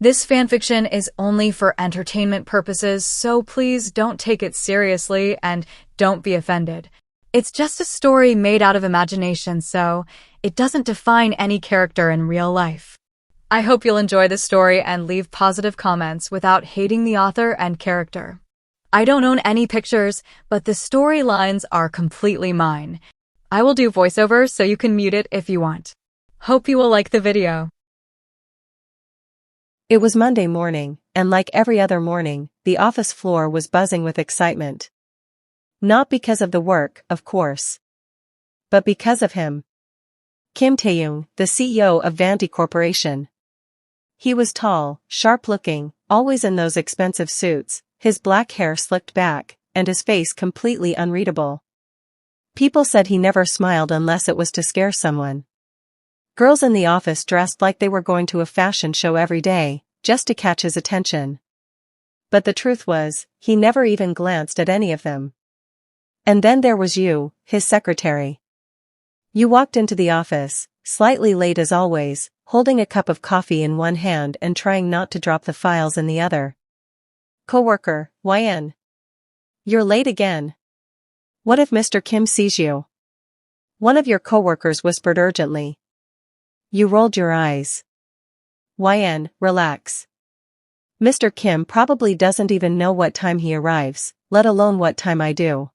This fanfiction is only for entertainment purposes, so please don't take it seriously and don't be offended. It's just a story made out of imagination, so it doesn't define any character in real life. I hope you'll enjoy the story and leave positive comments without hating the author and character. I don't own any pictures, but the storylines are completely mine. I will do voiceover so you can mute it if you want. Hope you will like the video. It was Monday morning, and like every other morning, the office floor was buzzing with excitement. Not because of the work, of course, but because of him. Kim Tae-young, the CEO of Vanti Corporation. He was tall, sharp-looking, always in those expensive suits, his black hair slicked back, and his face completely unreadable. People said he never smiled unless it was to scare someone. Girls in the office dressed like they were going to a fashion show every day, just to catch his attention. But the truth was, he never even glanced at any of them. And then there was you, his secretary. You walked into the office, slightly late as always, holding a cup of coffee in one hand and trying not to drop the files in the other. Coworker, YN. You're late again. What if Mr. Kim sees you? One of your coworkers whispered urgently. You rolled your eyes. YN, relax. Mr. Kim probably doesn't even know what time he arrives, let alone what time I do.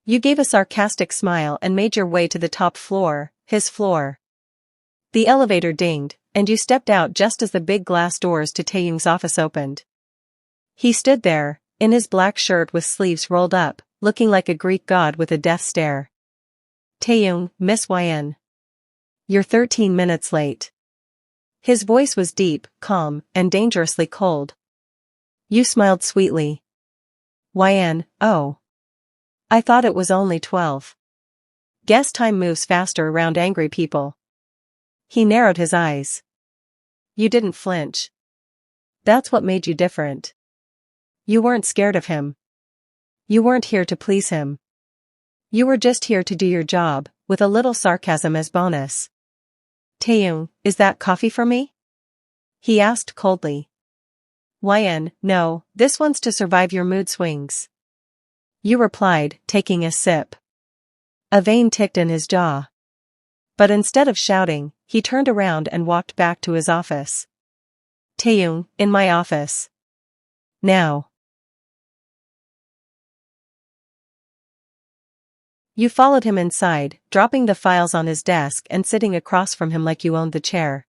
You gave a sarcastic smile and made your way to the top floor, his floor. The elevator dinged, and you stepped out just as the big glass doors to Tae-young's office opened. He stood there, in his black shirt with sleeves rolled up, looking like a Greek god with a death stare. Tae-young, Miss YN. You're 13 minutes late. His voice was deep, calm, and dangerously cold. You smiled sweetly. YN, oh. I thought it was only 12. Guess time moves faster around angry people. He narrowed his eyes. You didn't flinch. That's what made you different. You weren't scared of him. You weren't here to please him. You were just here to do your job, with a little sarcasm as bonus. Tae-young, is that coffee for me? He asked coldly. YN, no, this one's to survive your mood swings. You replied, taking a sip. A vein ticked in his jaw. But instead of shouting, he turned around and walked back to his office. Tae-young, in my office. Now. You followed him inside, dropping the files on his desk and sitting across from him like you owned the chair.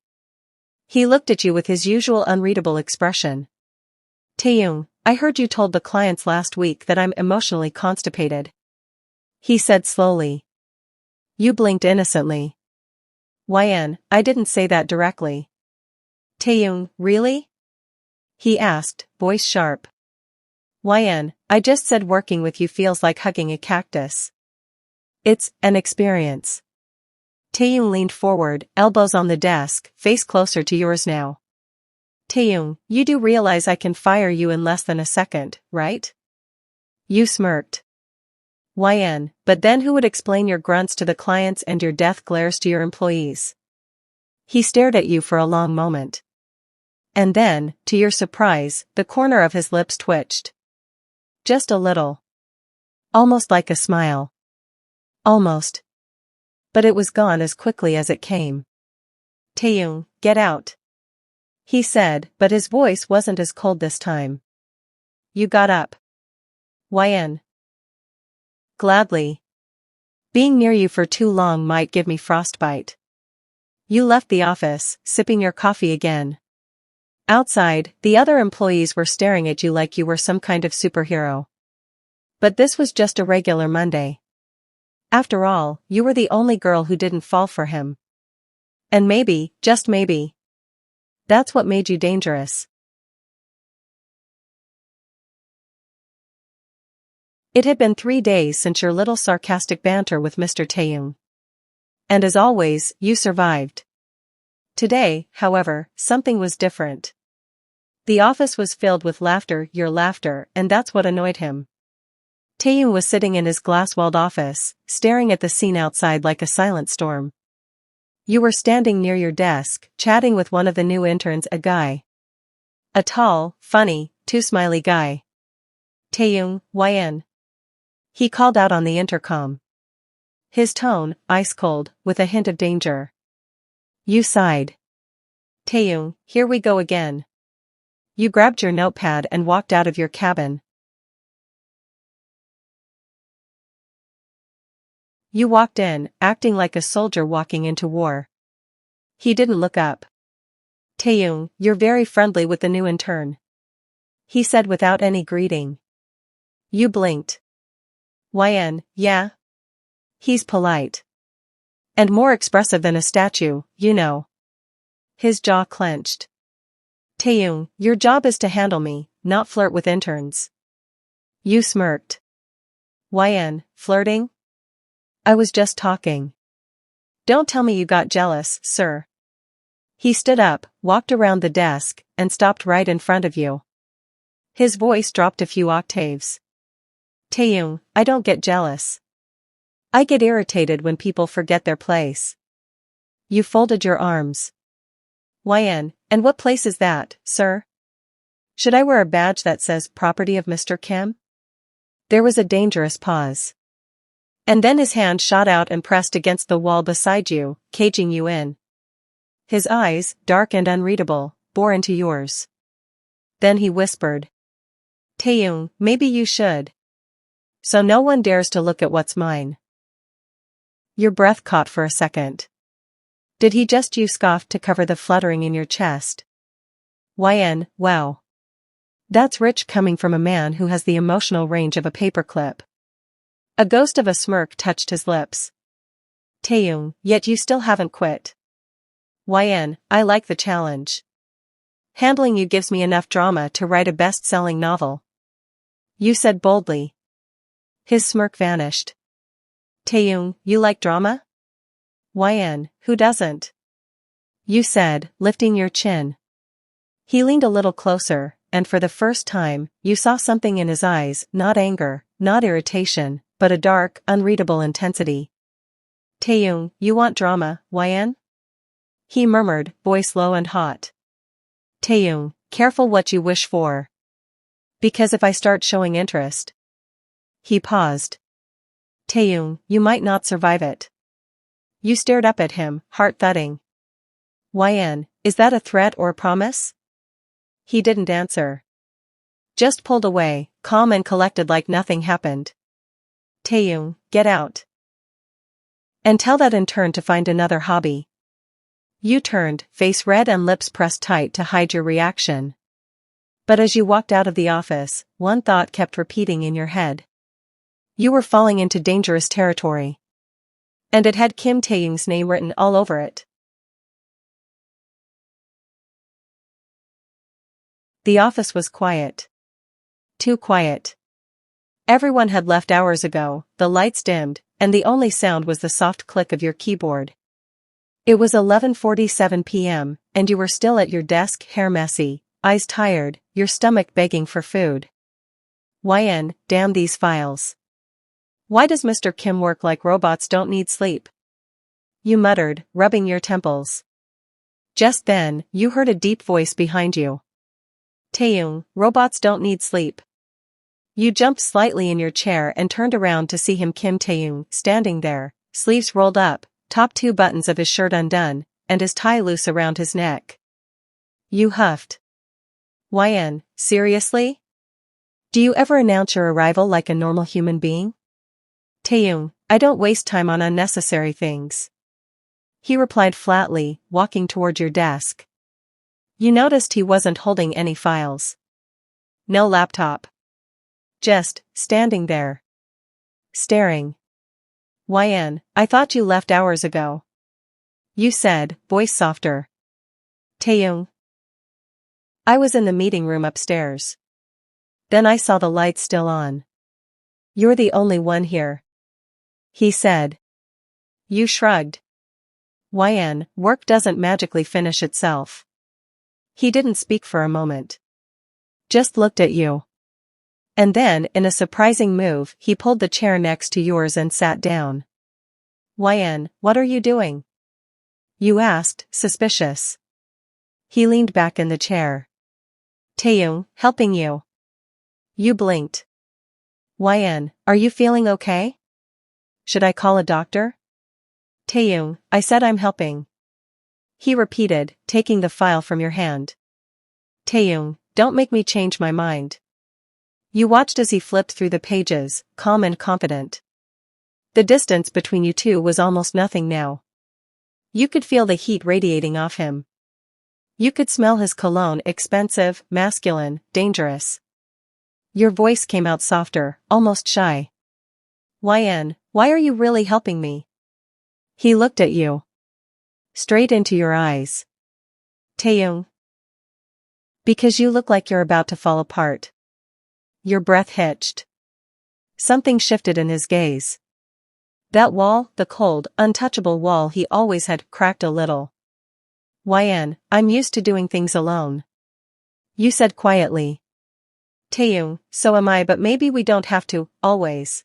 He looked at you with his usual unreadable expression. Tae-young, I heard you told the clients last week that I'm emotionally constipated. He said slowly. You blinked innocently. YN, I didn't say that directly. Tae-young, really? He asked, voice sharp. YN, I just said working with you feels like hugging a cactus. It's an experience. Tae-young leaned forward, elbows on the desk, face closer to yours now. Tae-young, you do realize I can fire you in less than a second, right? You smirked. YN, but then who would explain your grunts to the clients and your death glares to your employees? He stared at you for a long moment. And then, to your surprise, the corner of his lips twitched. Just a little. Almost like a smile. Almost. But it was gone as quickly as it came. Tae-young, get out. He said, but his voice wasn't as cold this time. You got up. YN. Gladly. Being near you for too long might give me frostbite. You left the office, sipping your coffee again. Outside, the other employees were staring at you like you were some kind of superhero. But this was just a regular Monday. After all, you were the only girl who didn't fall for him. And maybe, just maybe, that's what made you dangerous. It had been 3 days since your little sarcastic banter with Mr. Tae-young. And as always, you survived. Today, however, something was different. The office was filled with laughter, your laughter, and that's what annoyed him. Tae-young was sitting in his glass-walled office, staring at the scene outside like a silent storm. You were standing near your desk, chatting with one of the new interns, a guy. A tall, funny, too smiley guy. Taeyong, YN. He called out on the intercom. His tone, ice cold, with a hint of danger. You sighed. Taeyong, here we go again. You grabbed your notepad and walked out of your cabin. You walked in, acting like a soldier walking into war. He didn't look up. Taeyong, you're very friendly with the new intern. He said without any greeting. You blinked. YN, yeah? He's polite. And more expressive than a statue, you know. His jaw clenched. Taeyong, your job is to handle me, not flirt with interns. You smirked. YN, flirting? I was just talking. Don't tell me you got jealous, sir. He stood up, walked around the desk, and stopped right in front of you. His voice dropped a few octaves. Taeyong, I don't get jealous. I get irritated when people forget their place. You folded your arms. YN, and what place is that, sir? Should I wear a badge that says property of Mr. Kim? There was a dangerous pause. And then his hand shot out and pressed against the wall beside you, caging you in. His eyes, dark and unreadable, bore into yours. Then he whispered. Taeyong, maybe you should. So no one dares to look at what's mine. Your breath caught for a second. Did he just use scoff to cover the fluttering in your chest? YN, wow. That's rich coming from a man who has the emotional range of a paperclip. A ghost of a smirk touched his lips. Taeyong, yet you still haven't quit. YN, I like the challenge. Handling you gives me enough drama to write a best-selling novel. You said boldly. His smirk vanished. Taeyong, you like drama? YN, who doesn't? You said, lifting your chin. He leaned a little closer, and for the first time, you saw something in his eyes, not anger, not irritation, but a dark, unreadable intensity. Taeyong, you want drama, YN? He murmured, voice low and hot. Taeyong, careful what you wish for. Because if I start showing interest. He paused. Taeyong, you might not survive it. You stared up at him, heart thudding. YN, is that a threat or a promise? He didn't answer. Just pulled away, calm and collected like nothing happened. Taeyong, get out. And tell that intern to find another hobby. You turned, face red and lips pressed tight to hide your reaction. But as you walked out of the office, one thought kept repeating in your head. You were falling into dangerous territory. And it had Kim Taeyong's name written all over it. The office was quiet. Too quiet. Everyone had left hours ago, the lights dimmed, and the only sound was the soft click of your keyboard. It was 11:47 p.m., and you were still at your desk, hair messy, eyes tired, your stomach begging for food. YN, damn these files. Why does Mr. Kim work like robots don't need sleep? You muttered, rubbing your temples. Just then, you heard a deep voice behind you. Taeyong, robots don't need sleep. You jumped slightly in your chair and turned around to see him, Kim Taeyong, standing there, sleeves rolled up, top two buttons of his shirt undone, and his tie loose around his neck. You huffed. YN, seriously? Do you ever announce your arrival like a normal human being? Taeyong, I don't waste time on unnecessary things. He replied flatly, walking toward your desk. You noticed he wasn't holding any files. No laptop. Just, standing there. Staring. YN, I thought you left hours ago. You said, voice softer. Taeyong. I was in the meeting room upstairs. Then I saw the lights still on. You're the only one here. He said. You shrugged. YN, work doesn't magically finish itself. He didn't speak for a moment. Just looked at you. And then, in a surprising move, he pulled the chair next to yours and sat down. YN, what are you doing? You asked, suspicious. He leaned back in the chair. Taeyong, helping you. You blinked. YN, are you feeling okay? Should I call a doctor? Taeyong, I said I'm helping. He repeated, taking the file from your hand. Taeyong, don't make me change my mind. You watched as he flipped through the pages, calm and confident. The distance between you two was almost nothing now. You could feel the heat radiating off him. You could smell his cologne, expensive, masculine, dangerous. Your voice came out softer, almost shy. YN, why are you really helping me? He looked at you. Straight into your eyes. Taeyong. Because you look like you're about to fall apart. Your breath hitched. Something shifted in his gaze. That wall, the cold, untouchable wall he always had, cracked a little. YN, I'm used to doing things alone. You said quietly. Taeyong, so am I, but maybe we don't have to, always.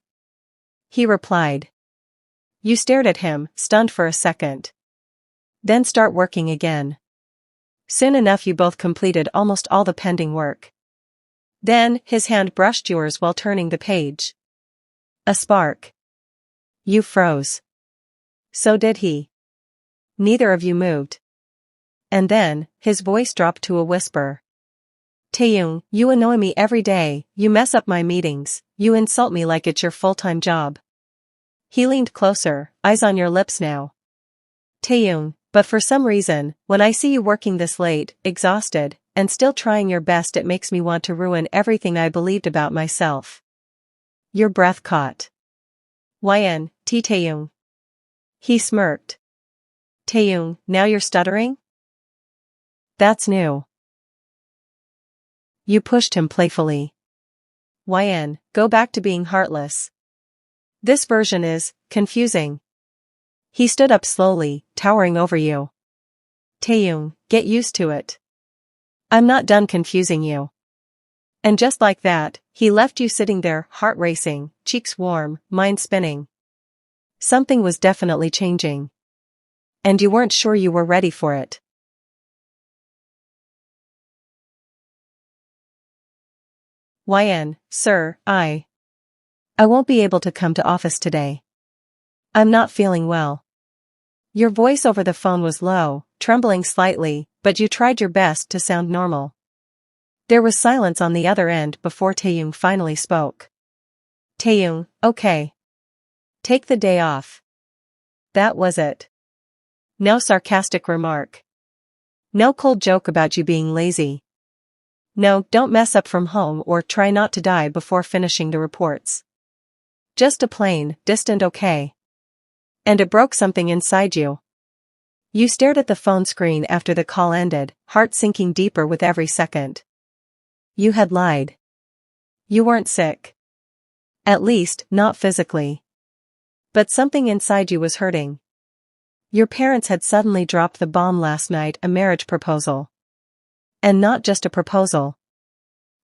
He replied. You stared at him, stunned for a second. Then start working again. Soon enough you both completed almost all the pending work. Then, his hand brushed yours while turning the page. A spark. You froze. So did he. Neither of you moved. And then, his voice dropped to a whisper. Taeyong, you annoy me every day, you mess up my meetings, you insult me like it's your full-time job. He leaned closer, eyes on your lips now. Taeyong, but for some reason, when I see you working this late, exhausted, and still trying your best, it makes me want to ruin everything I believed about myself. Your breath caught. YN, Taeyong. He smirked. Taeyong, now you're stuttering? That's new. You pushed him playfully. YN, go back to being heartless. This version is confusing. He stood up slowly, towering over you. Taeyong, get used to it. I'm not done confusing you. And just like that, he left you sitting there, heart racing, cheeks warm, mind spinning. Something was definitely changing. And you weren't sure you were ready for it. YN, sir, I won't be able to come to office today. I'm not feeling well. Your voice over the phone was low, trembling slightly, but you tried your best to sound normal. There was silence on the other end before Taeyong finally spoke. Taeyong, okay. Take the day off. That was it. No sarcastic remark. No cold joke about you being lazy. No, don't mess up from home or try not to die before finishing the reports. Just a plain, distant okay. And it broke something inside you. You stared at the phone screen after the call ended, heart sinking deeper with every second. You had lied. You weren't sick. At least, not physically. But something inside you was hurting. Your parents had suddenly dropped the bomb last night, a marriage proposal. And not just a proposal.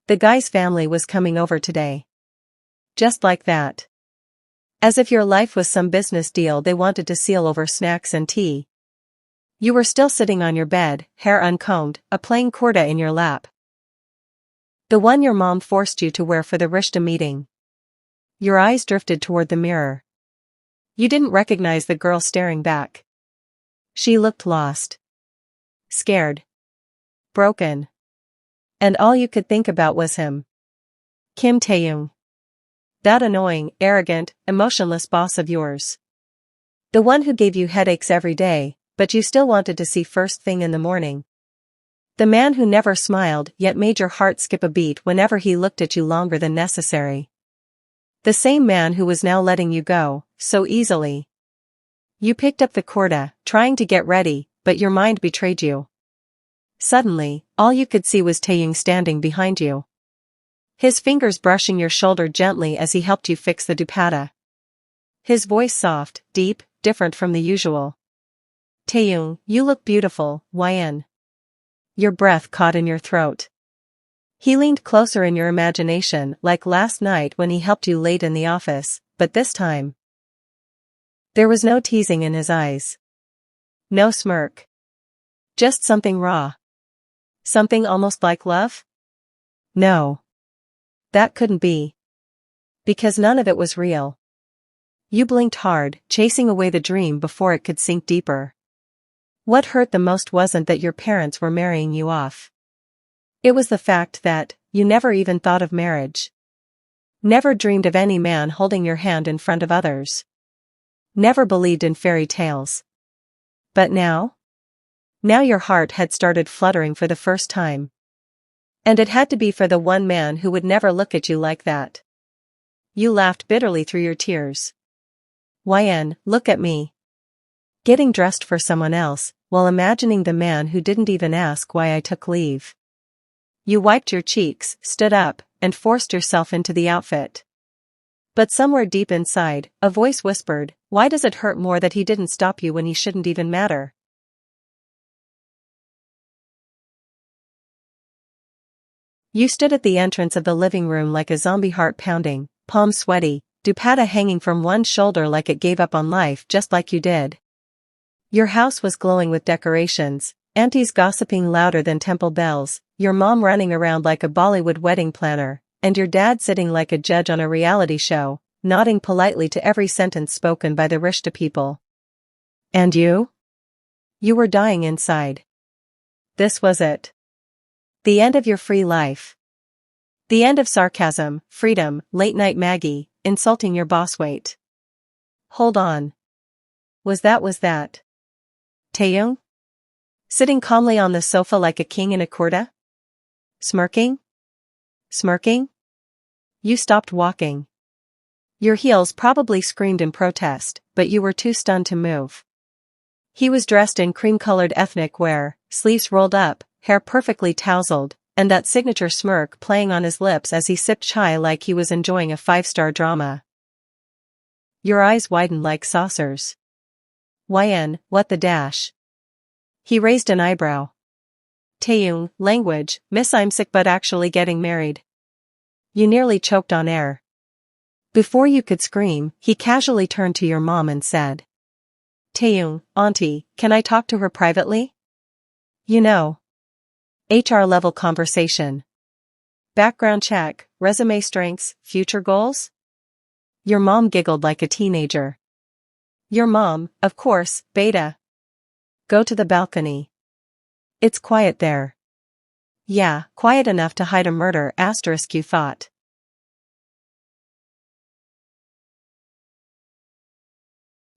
The guy's family was coming over today. Just like that. As if your life was some business deal they wanted to seal over snacks and tea. You were still sitting on your bed, hair uncombed, a plain kurta in your lap. The one your mom forced you to wear for the Rishta meeting. Your eyes drifted toward the mirror. You didn't recognize the girl staring back. She looked lost. Scared. Broken. And all you could think about was him. Kim Taeyong. That annoying, arrogant, emotionless boss of yours. The one who gave you headaches every day, but you still wanted to see first thing in the morning. The man who never smiled yet made your heart skip a beat whenever he looked at you longer than necessary. The same man who was now letting you go, so easily. You picked up the kurta, trying to get ready, but your mind betrayed you. Suddenly, all you could see was Taeyong standing behind you. His fingers brushing your shoulder gently as he helped you fix the dupatta. His voice soft, deep, different from the usual. Taeyong, you look beautiful, YN. Your breath caught in your throat. He leaned closer in your imagination like last night when he helped you late in the office, but this time. There was no teasing in his eyes. No smirk. Just something raw. Something almost like love? No. That couldn't be. Because none of it was real. You blinked hard, chasing away the dream before it could sink deeper. What hurt the most wasn't that your parents were marrying you off. It was the fact that you never even thought of marriage. Never dreamed of any man holding your hand in front of others. Never believed in fairy tales. But now? Now your heart had started fluttering for the first time. And it had to be for the one man who would never look at you like that. You laughed bitterly through your tears. YN, look at me. Getting dressed for someone else, while imagining the man who didn't even ask why I took leave. You wiped your cheeks, stood up, and forced yourself into the outfit. But somewhere deep inside, a voice whispered, why does it hurt more that he didn't stop you when he shouldn't even matter? You stood at the entrance of the living room like a zombie, heart pounding, palms sweaty, dupatta hanging from one shoulder like it gave up on life just like you did. Your house was glowing with decorations, aunties gossiping louder than temple bells, your mom running around like a Bollywood wedding planner, and your dad sitting like a judge on a reality show, nodding politely to every sentence spoken by the Rishta people. And you? You were dying inside. This was it. The end of your free life. The end of sarcasm, freedom, late-night Maggie, insulting your boss. Wait. Hold on. Was that? Taeyong? Sitting calmly on the sofa like a king in a kurta? Smirking? You stopped walking. Your heels probably screamed in protest, but you were too stunned to move. He was dressed in cream-colored ethnic wear, sleeves rolled up, hair perfectly tousled, and that signature smirk playing on his lips as he sipped chai like he was enjoying a five-star drama. Your eyes widened like saucers. YN, what the dash? He raised an eyebrow. Taeyong, language, miss, I'm sick but actually getting married. You nearly choked on air. Before you could scream, he casually turned to your mom and said, Taeyong, auntie, can I talk to her privately? You know. HR level conversation. Background check, resume strengths, future goals? Your mom giggled like a teenager. Your mom, of course, beta. Go to the balcony. It's quiet there. Yeah, quiet enough to hide a murder, asterisk, you thought.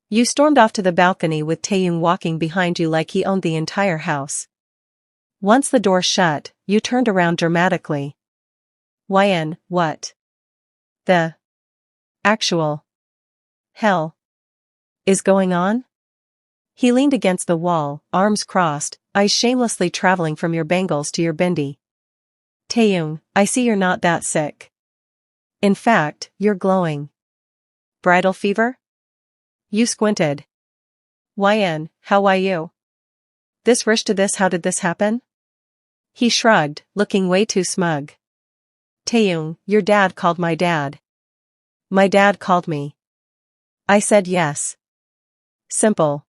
You stormed off to the balcony with Taeyong walking behind you like he owned the entire house. Once the door shut, you turned around dramatically. YN, what? The actual hell is going on? He leaned against the wall, arms crossed, eyes shamelessly traveling from your bangles to your bindi. Taeyong, I see you're not that sick. In fact, you're glowing. Bridal fever? You squinted. YN, how are you? This Rishta, this, how did this happen? He shrugged, looking way too smug. Taeyong, your dad called my dad. My dad called me. I said yes. Simple.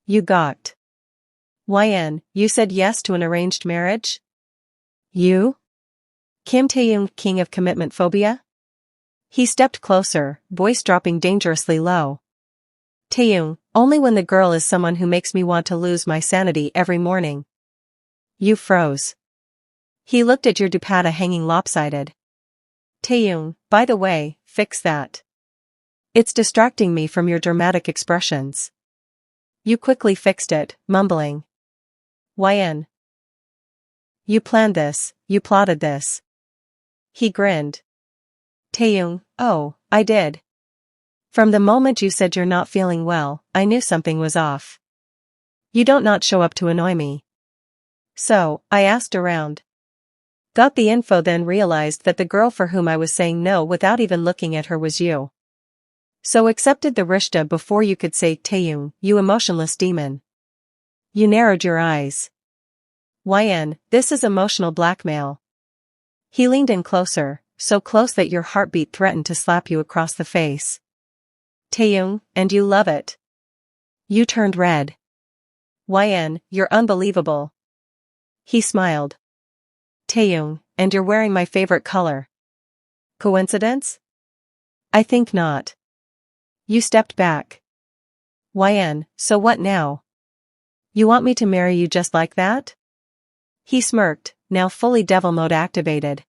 You gawked. YN, you said yes to an arranged marriage? You? Kim Taeyong, king of commitment phobia? He stepped closer, voice dropping dangerously low. Taeyong, only when the girl is someone who makes me want to lose my sanity every morning. You froze. He looked at your dupatta hanging lopsided. Taeyong, by the way, fix that. It's distracting me from your dramatic expressions. You quickly fixed it, mumbling. YN. You planned this, you plotted this. He grinned. Taeyong, oh, I did. From the moment you said you're not feeling well, I knew something was off. You don't not show up to annoy me. So, I asked around. Got the info, then realized that the girl for whom I was saying no without even looking at her was you. So accepted the Rishta before you could say Taeyong, you emotionless demon. You narrowed your eyes. YN, this is emotional blackmail. He leaned in closer, so close that your heartbeat threatened to slap you across the face. Taeyong, and you love it. You turned red. YN, you're unbelievable. He smiled. Taeyong, and you're wearing my favorite color. Coincidence? I think not. You stepped back. YN, so what now? You want me to marry you just like that? He smirked, now fully devil mode activated.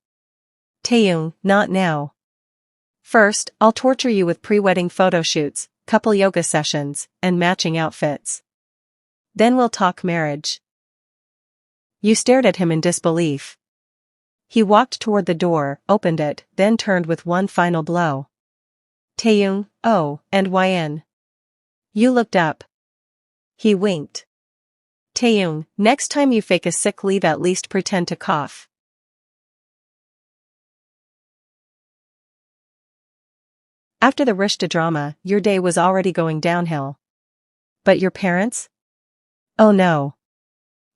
Taeyong, not now. First, I'll torture you with pre-wedding photo shoots, couple yoga sessions, and matching outfits. Then we'll talk marriage. You stared at him in disbelief. He walked toward the door, opened it, then turned with one final blow. Taeyong, oh, and YN. You looked up. He winked. Taeyong, next time you fake a sick leave at least pretend to cough. After the Rishta drama, your day was already going downhill. But your parents? Oh no.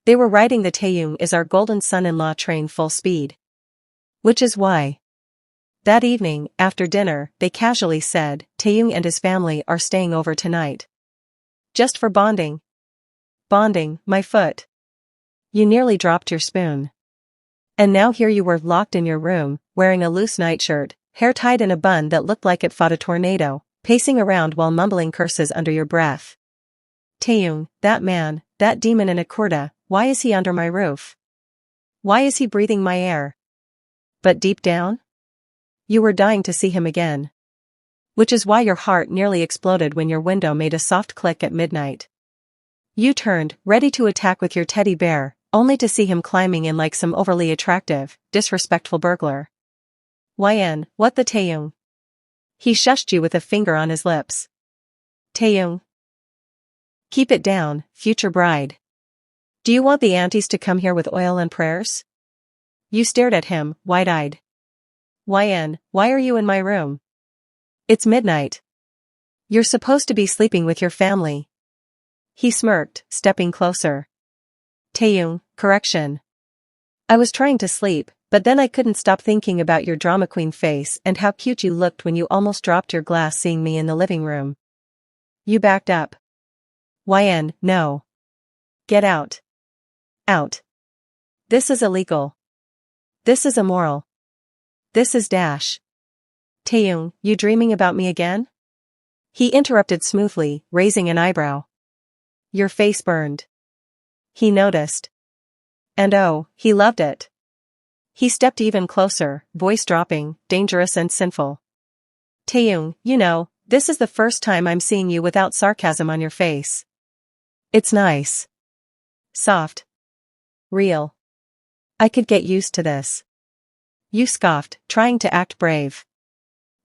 They were riding the Taeyong is our golden son-in-law train full speed. Which is why. That evening, after dinner, they casually said, Taeyong and his family are staying over tonight. Just for bonding. Bonding, my foot. You nearly dropped your spoon. And now here you were locked in your room, wearing a loose nightshirt, hair tied in a bun that looked like it fought a tornado, pacing around while mumbling curses under your breath. Taeyong, that man, that demon in a kurta, why is he under my roof? Why is he breathing my air? But deep down? You were dying to see him again. Which is why your heart nearly exploded when your window made a soft click at midnight. You turned, ready to attack with your teddy bear, only to see him climbing in like some overly attractive, disrespectful burglar. YN, what the Taeyong? He shushed you with a finger on his lips. Taeyong. Keep it down, future bride. Do you want the aunties to come here with oil and prayers? You stared at him, wide-eyed. YN, why are you in my room? It's midnight. You're supposed to be sleeping with your family. He smirked, stepping closer. Taeyong, correction. I was trying to sleep, but then I couldn't stop thinking about your drama queen face and how cute you looked when you almost dropped your glass seeing me in the living room. You backed up. YN, no. Get out. Out. This is illegal. This is immoral. This is dash. Taeyong, you dreaming about me again? He interrupted smoothly, raising an eyebrow. Your face burned. He noticed. And oh, he loved it. He stepped even closer, voice dropping, dangerous and sinful. Taeyong, you know, this is the first time I'm seeing you without sarcasm on your face. It's nice. Soft. Real. I could get used to this. You scoffed, trying to act brave.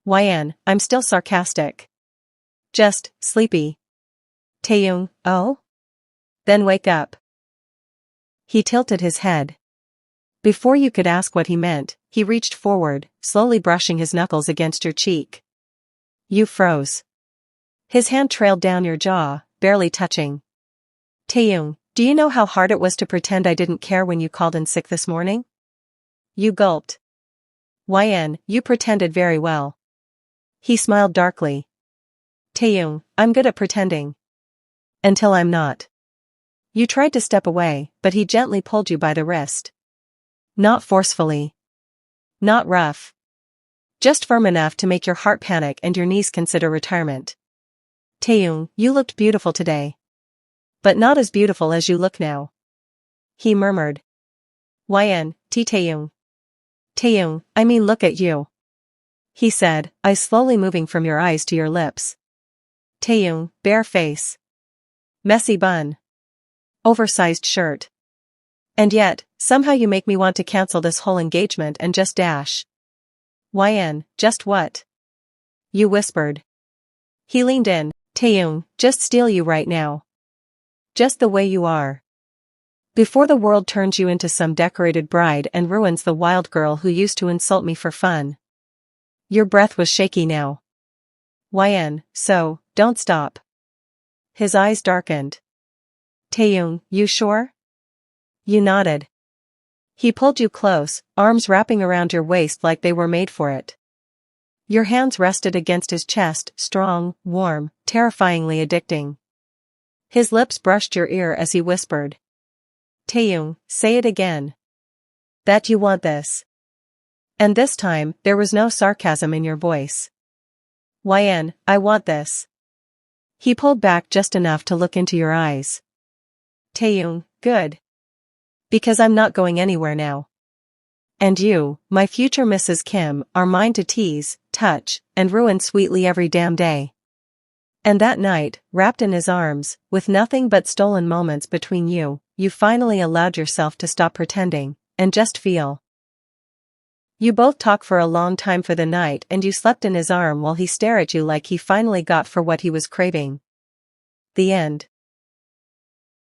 YN, I'm still sarcastic. Just, sleepy. Taeyong, oh? Then wake up. He tilted his head. Before you could ask what he meant, he reached forward, slowly brushing his knuckles against your cheek. You froze. His hand trailed down your jaw, barely touching. Taeyong, do you know how hard it was to pretend I didn't care when you called in sick this morning? You gulped. YN, you pretended very well. He smiled darkly. Taeyong, I'm good at pretending. Until I'm not. You tried to step away, but he gently pulled you by the wrist. Not forcefully. Not rough. Just firm enough to make your heart panic and your knees consider retirement. Taeyong, you looked beautiful today. But not as beautiful as you look now. He murmured. YN, Taeyong. Taeyong, I mean look at you. He said, eyes slowly moving from your eyes to your lips. Taeyong, bare face. Messy bun. Oversized shirt. And yet, somehow you make me want to cancel this whole engagement and just dash. YN, just what? You whispered. He leaned in, Taeyong, just steal you right now. Just the way you are. Before the world turns you into some decorated bride and ruins the wild girl who used to insult me for fun. Your breath was shaky now. YN, so, don't stop. His eyes darkened. Taeyong, you sure? You nodded. He pulled you close, arms wrapping around your waist like they were made for it. Your hands rested against his chest, strong, warm, terrifyingly addicting. His lips brushed your ear as he whispered. Taeyong, say it again. That you want this. And this time, there was no sarcasm in your voice. Yn, I want this. He pulled back just enough to look into your eyes. Taeyong, good. Because I'm not going anywhere now. And you, my future Mrs. Kim, are mine to tease, touch, and ruin sweetly every damn day. And that night, wrapped in his arms, with nothing but stolen moments between you, you finally allowed yourself to stop pretending, and just feel. You both talked for a long time for the night and you slept in his arm while he stared at you like he finally got for what he was craving. The end.